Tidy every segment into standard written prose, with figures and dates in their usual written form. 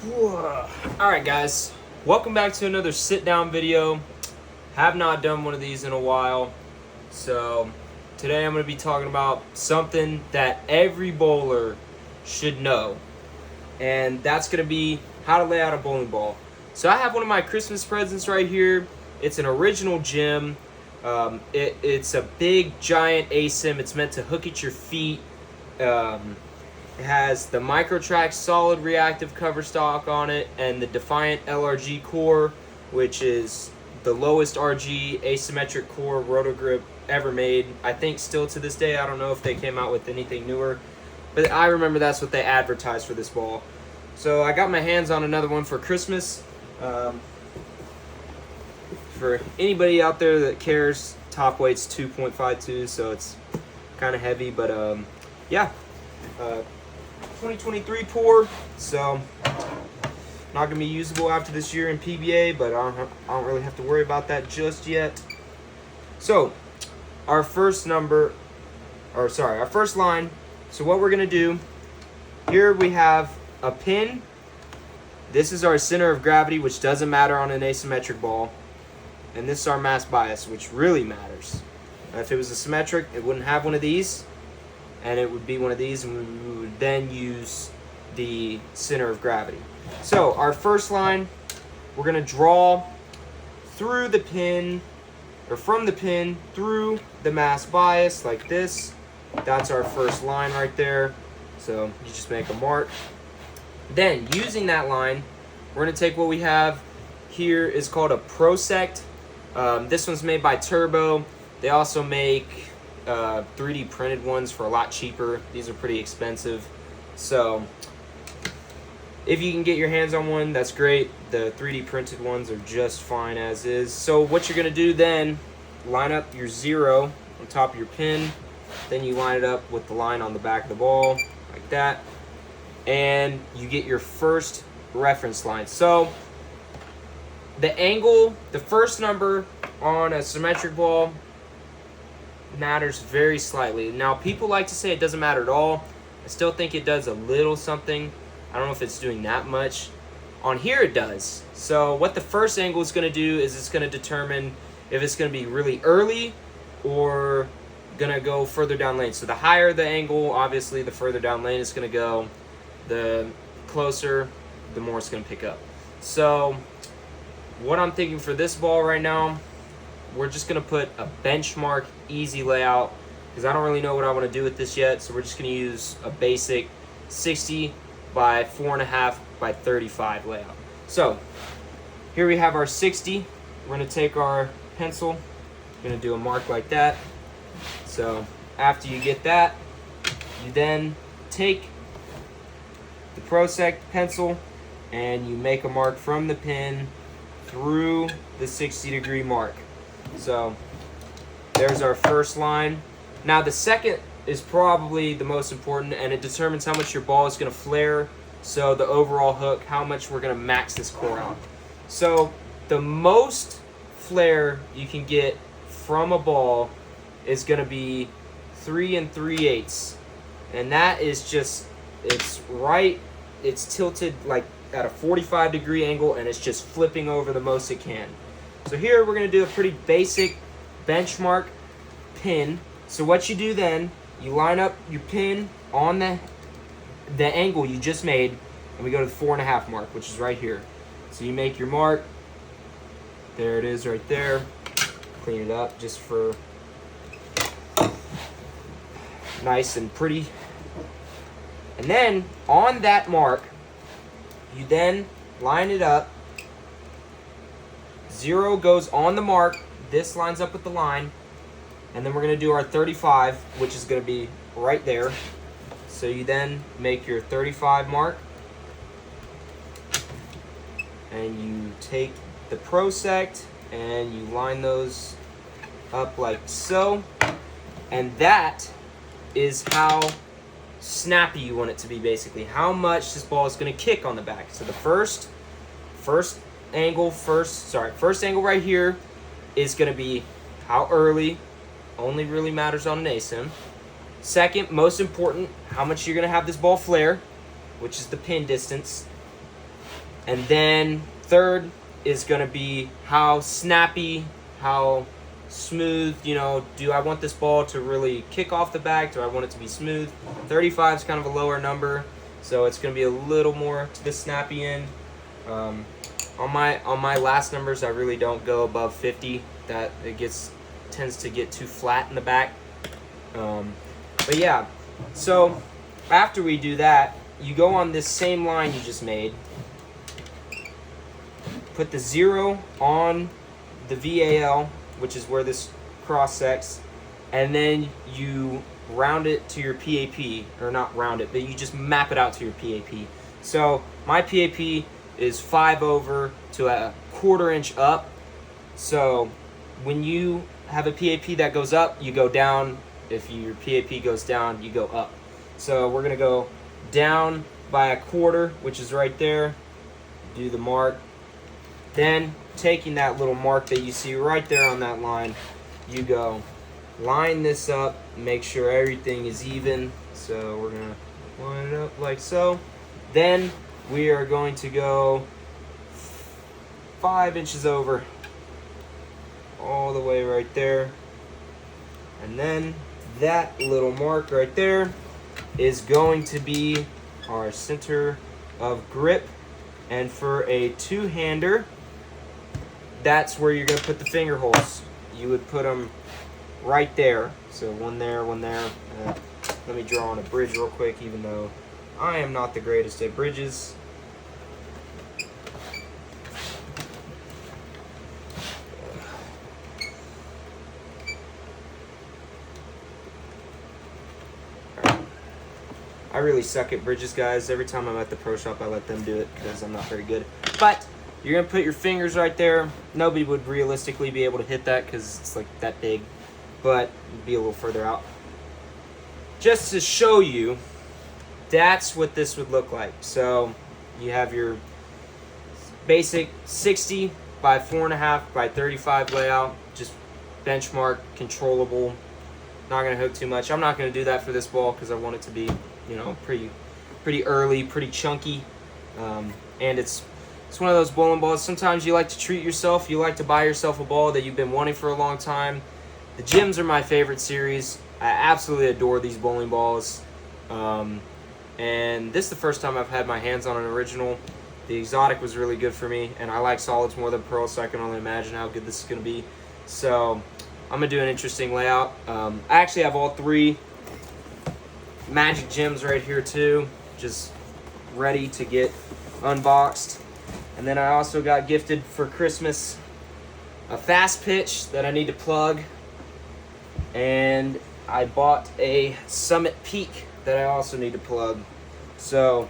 Alright guys, welcome back to another sit down video. Have not done one of these in a while, so today I'm going to be talking about something that every bowler should know, and that's going to be how to lay out a bowling ball. So I have one of my Christmas presents right here. It's an original gem. It's a big giant ASIM. It's meant to hook at your feet. It has the Microtrack solid reactive cover stock on it and the Defiant LRG core, which is the lowest RG asymmetric core roto grip ever made. I think still to this day. I don't know if they came out with anything newer, but I remember that's what they advertised for this ball. So I got my hands on another one for Christmas. For anybody out there that cares, top weight's 2.52, so it's kind of heavy, but yeah. 2023 pour, so not gonna be usable after this year in PBA, but I don't really have to worry about that just yet. So our first line. So what we're gonna do here, we have a pin. This is our center of gravity, which doesn't matter on an asymmetric ball, and this is our mass bias, which really matters. If it was a symmetric, it wouldn't have one of these, and it would be one of these, and we would then use the center of gravity. So our first line, we're going to draw through the pin, or from the pin through the mass bias like this. That's our first line right there. So you just make a mark. Then using that line, we're going to take what we have here is called a Prosect. This one's made by Turbo. They also make 3D printed ones for a lot cheaper. These are pretty expensive, so if you can get your hands on one, that's great. The 3D printed ones are just fine as is. So what you're gonna do then, line up your 0 on top of your pin, then you line it up with the line on the back of the ball like that, and you get your first reference line. So the angle, the first number on a symmetric ball matters very slightly. Now, people like to say it doesn't matter at all. I still think it does a little something. I don't know if it's doing that much. On here it does. So what the first angle is going to do is it's going to determine if it's going to be really early or going to go further down lane. So the higher the angle, obviously the further down lane it's going to go. The closer, the more it's going to pick up. So what I'm thinking for this ball right now, we're just going to put a benchmark easy layout because I don't really know what I want to do with this yet. So we're just going to use a basic 60 by 4.5 by 35 layout. So here we have our 60. We're going to take our pencil. We're going to do a mark like that. So after you get that, you then take the Prosect pencil and you make a mark from the pin through the 60-degree mark. So there's our first line. Now the second is probably the most important, and it determines how much your ball is going to flare. So the overall hook, how much we're going to max this core out. So the most flare you can get from a ball is going to be 3 3/8, and that is just, it's tilted like at a 45-degree angle, and it's just flipping over the most it can. So here we're going to do a pretty basic benchmark pin. So what you do then, you line up your pin on the angle you just made, and we go to the 4.5 mark, which is right here. So you make your mark. There it is right there. Clean it up just for nice and pretty. And then on that mark, you then line it up. 0 goes on the mark, this lines up with the line, and then we're going to do our 35, which is going to be right there. So you then make your 35 mark, and you take the Prosect and you line those up like so, and that is how snappy you want it to be, basically how much this ball is going to kick on the back. So the first angle right here is going to be how early, only really matters on an ASIM. Second, most important, how much you're going to have this ball flare, which is the pin distance. And then third is going to be how snappy, how smooth, you know, do I want this ball to really kick off the bag? Do I want it to be smooth? 35 is kind of a lower number, so it's going to be a little more to the snappy end. On my last numbers, I really don't go above 50. That it tends to get too flat in the back. But yeah, so after we do that, you go on this same line you just made. Put the 0 on the VAL, which is where this cross sects, and then you round it to your PAP, or not round it, but you just map it out to your PAP. So my PAP is 5 over to a 1/4 inch up. So when you have a PAP that goes up, you go down. If your PAP goes down, you go up. So we're gonna go down by a 1/4, which is right there. Do the mark. Then taking that little mark that you see right there on that line, you go line this up, make sure everything is even. So we're gonna line it up like so. Then we are going to go 5 inches over, all the way right there. And then that little mark right there is going to be our center of grip. And for a two-hander, that's where you're going to put the finger holes. You would put them right there. So one there, one there. Let me draw on a bridge real quick, even though I am not the greatest at bridges. I really suck at bridges, guys. Every time I'm at the pro shop, I let them do it because I'm not very good. But you're going to put your fingers right there. Nobody would realistically be able to hit that because it's like that big, but it'd be a little further out. Just to show you, that's what this would look like. So you have your basic 60 by 4.5 by 35 layout, just benchmark, controllable. Not going to hook too much. I'm not going to do that for this ball because I want it to be, you know, pretty early, pretty chunky. And it's one of those bowling balls. Sometimes you like to treat yourself. You like to buy yourself a ball that you've been wanting for a long time. The Gems are my favorite series. I absolutely adore these bowling balls. And this is the first time I've had my hands on an original. The exotic was really good for me, and I like solids more than pearls, so I can only imagine how good this is going to be. So I'm going to do an interesting layout. I actually have all 3 Magic Gems right here too, just ready to get unboxed. And then I also got gifted for Christmas a fast pitch that I need to plug, and I bought a Summit Peak that I also need to plug. So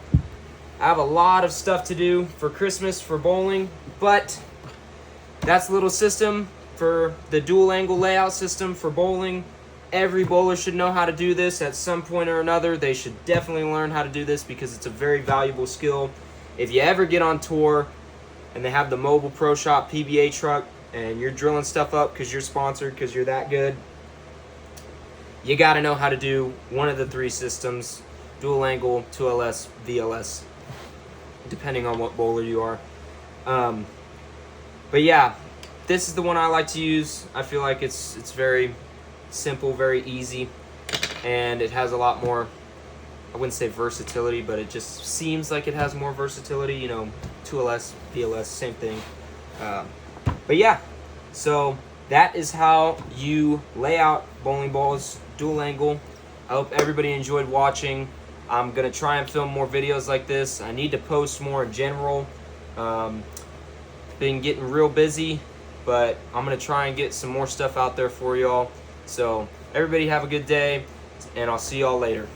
I have a lot of stuff to do for Christmas for bowling, but that's a little system for the dual angle layout system for bowling. Every bowler should know how to do this at some point or another. They should definitely learn how to do this because it's a very valuable skill. If you ever get on tour and they have the mobile pro shop PBA truck and you're drilling stuff up because you're sponsored, because you're that good, you got to know how to do one of the 3 systems: dual angle, 2LS, VLS, depending on what bowler you are. But yeah, this is the one I like to use. I feel like it's very simple, very easy, and it has a lot more, I wouldn't say versatility, but it just seems like it has more versatility. You know, 2LS, VLS, same thing. But yeah, so that is how you lay out bowling balls, dual angle. I hope everybody enjoyed watching. I'm going to try and film more videos like this. I need to post more in general. Been getting real busy, but I'm going to try and get some more stuff out there for y'all. So everybody have a good day, and I'll see y'all later.